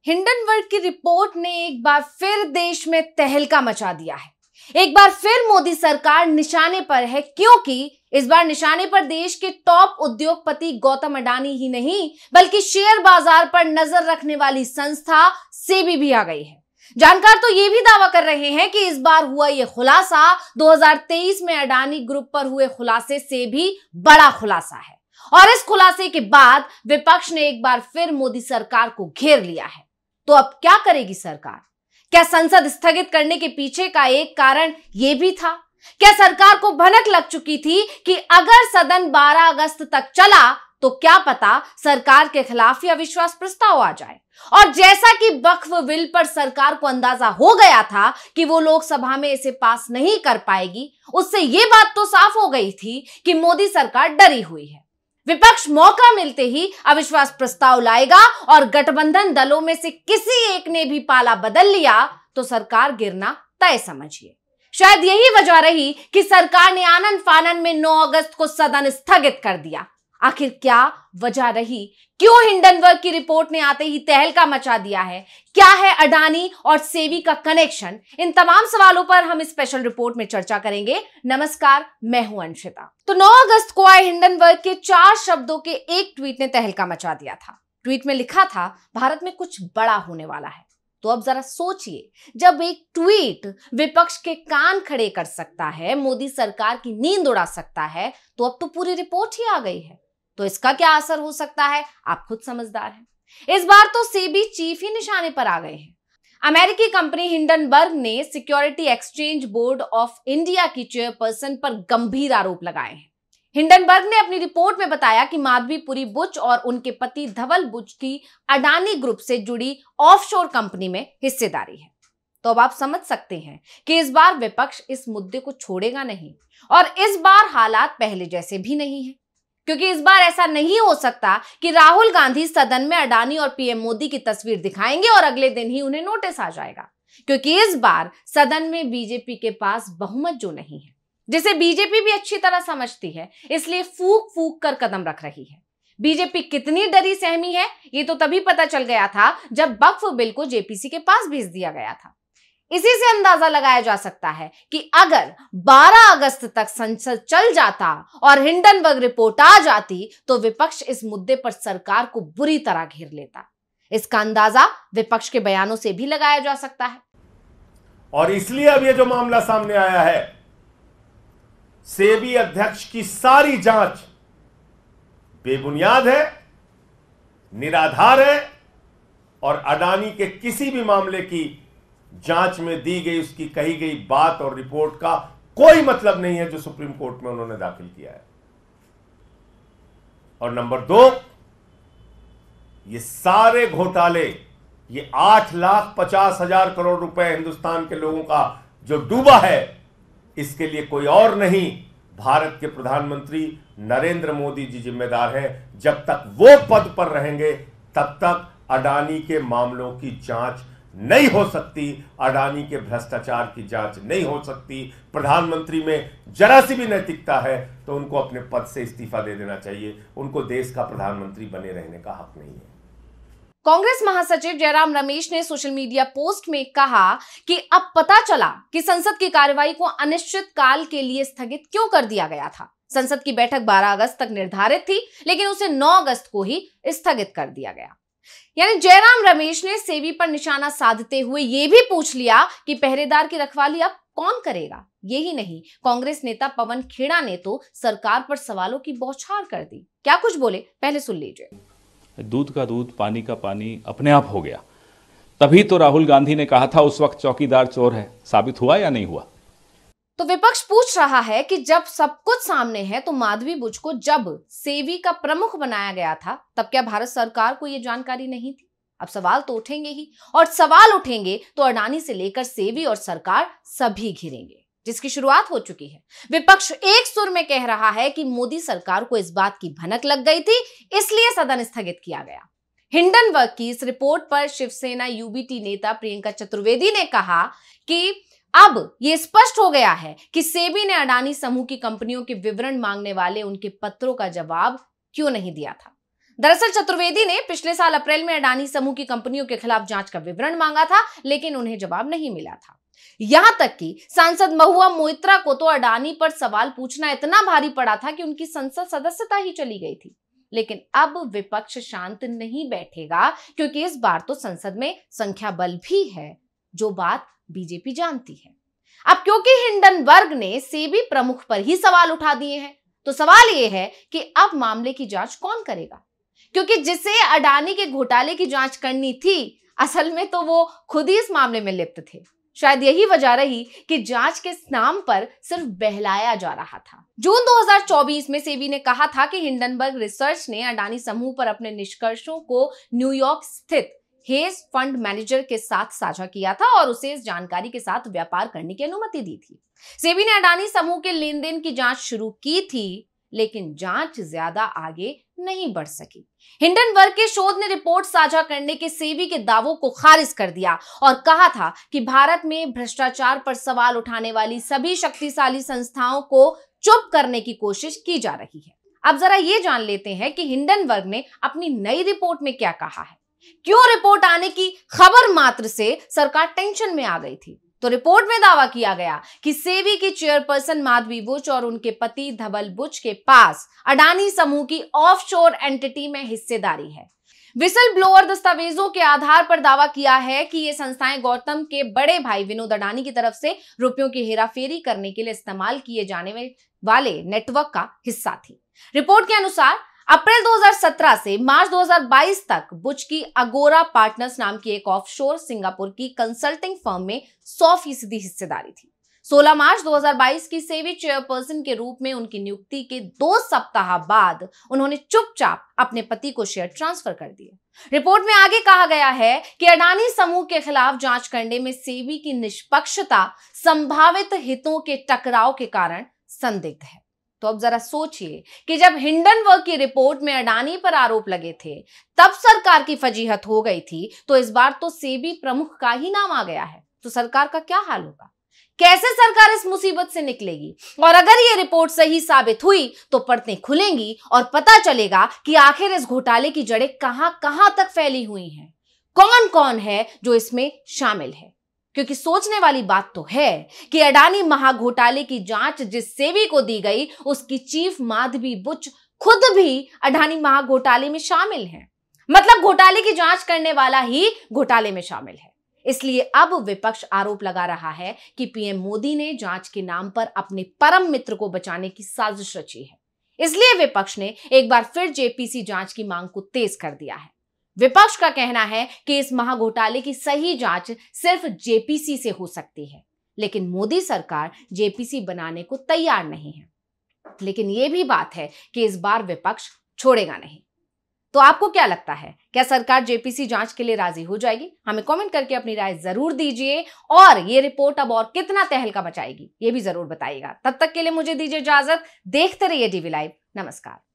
Hindenburg की report ने एक बार फिर देश में तहलका मचा दिया है। एक बार फिर मोदी सरकार निशाने पर है, क्योंकि इस बार निशाने पर देश के टॉप उद्योगपति गौतम अडानी ही नहीं बल्कि शेयर बाजार पर नजर रखने वाली संस्था सेबी भी आ गई है। जानकार तो ये भी दावा कर रहे हैं कि इस बार हुआ यह खुलासा 2023 में अडानी ग्रुप पर हुए खुलासे से भी बड़ा खुलासा है। और इस खुलासे के बाद विपक्ष ने एक बार फिर मोदी सरकार को घेर लिया है। तो अब क्या करेगी सरकार? क्या संसद स्थगित करने के पीछे का एक कारण यह भी था? क्या सरकार को भनक लग चुकी थी कि अगर सदन 12 अगस्त तक चला तो क्या पता सरकार के खिलाफ या अविश्वास प्रस्ताव आ जाए? और जैसा कि वक्फ बिल पर सरकार को अंदाजा हो गया था कि वो लोकसभा में इसे पास नहीं कर पाएगी, उससे ये बात तो साफ हो गई थी कि मोदी सरकार डरी हुई है। विपक्ष मौका मिलते ही अविश्वास प्रस्ताव लाएगा और गठबंधन दलों में से किसी एक ने भी पाला बदल लिया तो सरकार गिरना तय समझिए। शायद यही वजह रही कि सरकार ने आनन फानन में 9 अगस्त को सदन स्थगित कर दिया। आखिर क्या वजह रही? क्यों हिंडनबर्ग की रिपोर्ट ने आते ही तहलका मचा दिया है? क्या है अडानी और सेबी का कनेक्शन? इन तमाम सवालों पर हम इस स्पेशल रिपोर्ट में चर्चा करेंगे। नमस्कार, मैं हूं अंशिता। तो 9 अगस्त को आए हिंडनबर्ग के 4 शब्दों के एक ट्वीट ने तहलका मचा दिया था। ट्वीट में लिखा था, भारत में कुछ बड़ा होने वाला है। तो अब जरा सोचिए, जब एक ट्वीट विपक्ष के कान खड़े कर सकता है, मोदी सरकार की नींद उड़ा सकता है, तो अब तो पूरी रिपोर्ट ही आ गई है। तो इसका क्या असर हो सकता है, आप खुद समझदार हैं। इस बार तो सेबी चीफ ही निशाने पर आ गए हैं। अमेरिकी कंपनी हिंडनबर्ग ने security exchange board of India की चेयरपर्सन पर गंभीर आरोप लगाए हैं। हिंडनबर्ग ने अपनी रिपोर्ट में बताया कि माधवीपुरी बुच और उनके पति धवल बुच की अडानी ग्रुप से जुड़ी ऑफशोर कंपनी में हिस्सेदारी है। तो अब आप समझ सकते हैं कि इस बार विपक्ष इस मुद्दे को छोड़ेगा नहीं, और इस बार हालात पहले जैसे भी नहीं है, क्योंकि इस बार ऐसा नहीं हो सकता कि राहुल गांधी सदन में अडानी और पीएम मोदी की तस्वीर दिखाएंगे और अगले दिन ही उन्हें नोटिस आ जाएगा। क्योंकि इस बार सदन में बीजेपी के पास बहुमत जो नहीं है, जिसे बीजेपी भी अच्छी तरह समझती है, इसलिए फूक फूक कर कदम रख रही है। बीजेपी कितनी डरी सहमी है ये तो तभी पता चल गया था जब वक्फ बिल को जेपीसी के पास भेज दिया गया था। इसी से अंदाजा लगाया जा सकता है कि अगर 12 अगस्त तक संसद चल जाता और हिंडनबर्ग रिपोर्ट आ जाती तो विपक्ष इस मुद्दे पर सरकार को बुरी तरह घेर लेता। इसका अंदाजा विपक्ष के बयानों से भी लगाया जा सकता है। और इसलिए अब ये जो मामला सामने आया है, सेबी अध्यक्ष की सारी जांच बेबुनियाद है, निराधार है, और अडानी के किसी भी मामले की जांच में दी गई उसकी कही गई बात और रिपोर्ट का कोई मतलब नहीं है जो सुप्रीम कोर्ट में उन्होंने दाखिल किया है। और नंबर 2, ये सारे घोटाले, ये 8,50,000 करोड़ रुपए हिंदुस्तान के लोगों का जो डूबा है, इसके लिए कोई और नहीं, भारत के प्रधानमंत्री नरेंद्र मोदी जी जिम्मेदार हैं। जब तक वो पद पर रहेंगे तब तक अडानी के मामलों की जांच नहीं हो सकती, अडानी के भ्रष्टाचार की जांच नहीं हो सकती। प्रधानमंत्री में जरा सी भी नैतिकता है तो उनको अपने पद से इस्तीफा दे देना चाहिए। उनको देश का प्रधानमंत्री बने रहने का हक नहीं है। कांग्रेस महासचिव जयराम रमेश ने सोशल मीडिया पोस्ट में कहा कि अब पता चला कि संसद की कार्यवाही को अनिश्चित काल के लिए स्थगित क्यों कर दिया गया था। संसद की बैठक 12 अगस्त तक निर्धारित थी, लेकिन उसे 9 अगस्त को ही स्थगित कर दिया गया। यानी जयराम रमेश ने सेबी पर निशाना साधते हुए यह भी पूछ लिया कि पहरेदार की रखवाली अब कौन करेगा। यही नहीं, कांग्रेस नेता पवन खेड़ा ने तो सरकार पर सवालों की बौछार कर दी। क्या कुछ बोले, पहले सुन लीजिए। दूध का दूध, पानी का पानी अपने आप हो गया। तभी तो राहुल गांधी ने कहा था उस वक्त चौकीदार चोर है। साबित हुआ या नहीं हुआ? तो विपक्ष पूछ रहा है कि जब सब कुछ सामने है तो माधवी बुच को जब सेबी का प्रमुख बनाया गया था तब क्या भारत सरकार को यह जानकारी नहीं थी? अब सवाल तो उठेंगे ही, और सवाल उठेंगे तो अडानी से लेकर सेबी और सरकार सभी घिरेंगे, जिसकी शुरुआत हो चुकी है। विपक्ष एक सुर में कह रहा है कि मोदी सरकार को इस बात की भनक लग गई थी, इसलिए सदन स्थगित किया गया। हिंडनबर्ग की इस रिपोर्ट पर शिवसेना यूबीटी नेता प्रियंका चतुर्वेदी ने कहा कि अब यह स्पष्ट हो गया है कि सेबी ने अडानी समूह की कंपनियों के विवरण मांगने वाले उनके पत्रों का जवाब क्यों नहीं दिया था। दरअसल चतुर्वेदी ने पिछले साल अप्रैल में अडानी समूह की कंपनियों के खिलाफ जांच का विवरण मांगा था, लेकिन उन्हें जवाब नहीं मिला था। यहां तक कि सांसद महुआ मोइत्रा को तो अडानी पर सवाल पूछना इतना भारी पड़ा था कि उनकी संसद सदस्यता ही चली गई थी। लेकिन अब विपक्ष शांत नहीं बैठेगा, क्योंकि इस बार तो संसद में संख्या बल भी है, जो बात बीजेपी जानती है। अब क्योंकि हिंडनबर्ग ने सेबी प्रमुख पर ही सवाल उठा दिए हैं, तो सवाल यह है कि अब मामले की जांच कौन करेगा, क्योंकि जिसे अडानी के घोटाले की जांच करनी थी, असल में तो वो खुद ही इस मामले में लिप्त थे। शायद यही वजह रही कि जांच के नाम पर सिर्फ बहलाया जा रहा था। जून 2024 में सेबी ने कहा था कि हिंडनबर्ग रिसर्च ने अडानी समूह पर अपने निष्कर्षों को न्यूयॉर्क स्थित हेज फंड मैनेजर के साथ साझा किया था और उसे इस जानकारी के साथ व्यापार करने की अनुमति दी थी। सेबी ने अडानी समूह के लेन देन की जांच शुरू की थी, लेकिन जांच ज्यादा आगे नहीं बढ़ सकी। हिंडनबर्ग के शोध ने रिपोर्ट साझा करने के सेबी के दावों को खारिज कर दिया और कहा था कि भारत में भ्रष्टाचार पर सवाल उठाने वाली सभी शक्तिशाली संस्थाओं को चुप करने की कोशिश की जा रही है। अब जरा ये जान लेते हैं कि हिंडनबर्ग ने अपनी नई रिपोर्ट में क्या कहा है। क्यों रिपोर्ट आने की खबर मात्र से सरकार टेंशन में आ गई थी? तो रिपोर्ट में दावा किया गया कि सेबी की चेयरपर्सन माधवी बुच और उनके पति धवल बुच के पास अडानी समूह की ऑफशोर एंटिटी में हिस्सेदारी है। विसल ब्लोअर दस्तावेजों के आधार पर दावा किया है कि ये संस्थाएं गौतम के बड़े भाई विनोद अडानी की तरफ से रुपयों की हेराफेरी करने के लिए इस्तेमाल किए जाने वाले नेटवर्क का हिस्सा थी। रिपोर्ट के अनुसार अप्रैल 2017 से मार्च 2022 तक बुच की अगोरा पार्टनर्स नाम की एक ऑफशोर सिंगापुर की कंसल्टिंग फर्म में 100% हिस्सेदारी थी। 16 मार्च 2022 की सेबी चेयरपर्सन के रूप में उनकी नियुक्ति के 2 सप्ताह बाद उन्होंने चुपचाप अपने पति को शेयर ट्रांसफर कर दिए। रिपोर्ट में आगे कहा गया है कि अडानी समूह के खिलाफ जांच करने में सेबी की निष्पक्षता संभावित हितों के टकराव के कारण संदिग्ध है। तो अब जरा सोचिए कि जब हिंडनबर्ग की रिपोर्ट में अडानी पर आरोप लगे थे, तब सरकार की फजीहत हो गई थी, तो इस बार तो सेबी प्रमुख का ही नाम आ गया है। तो सरकार का क्या हाल होगा? कैसे सरकार इस मुसीबत से निकलेगी? और अगर ये रिपोर्ट सही साबित हुई तो परतें खुलेंगी और पता चलेगा कि आखिर इस घोटाले की जड़ें कहां कहां तक फैली हुई हैं, कौन कौन है जो इसमें शामिल है। क्योंकि सोचने वाली बात तो है कि अडानी महाघोटाले की जांच जिस सेबी को दी गई, उसकी चीफ माधवी बुच खुद भी अडानी महाघोटाले में शामिल हैं। मतलब घोटाले की जांच करने वाला ही घोटाले में शामिल है। इसलिए अब विपक्ष आरोप लगा रहा है कि पीएम मोदी ने जांच के नाम पर अपने परम मित्र को बचाने की साजिश रची है। इसलिए विपक्ष ने एक बार फिर जेपीसी जांच की मांग को तेज कर दिया है। विपक्ष का कहना है कि इस महाघोटाले की सही जांच सिर्फ जेपीसी से हो सकती है, लेकिन मोदी सरकार जेपीसी बनाने को तैयार नहीं है। लेकिन यह भी बात है कि इस बार विपक्ष छोड़ेगा नहीं। तो आपको क्या लगता है, क्या सरकार जेपीसी जांच के लिए राजी हो जाएगी? हमें कमेंट करके अपनी राय जरूर दीजिए और ये रिपोर्ट अब और कितना तहलका मचाएगी ये भी जरूर बताइएगा। तब तक के लिए मुझे दीजिए इजाजत। देखते रहिए डीवी लाइव। नमस्कार।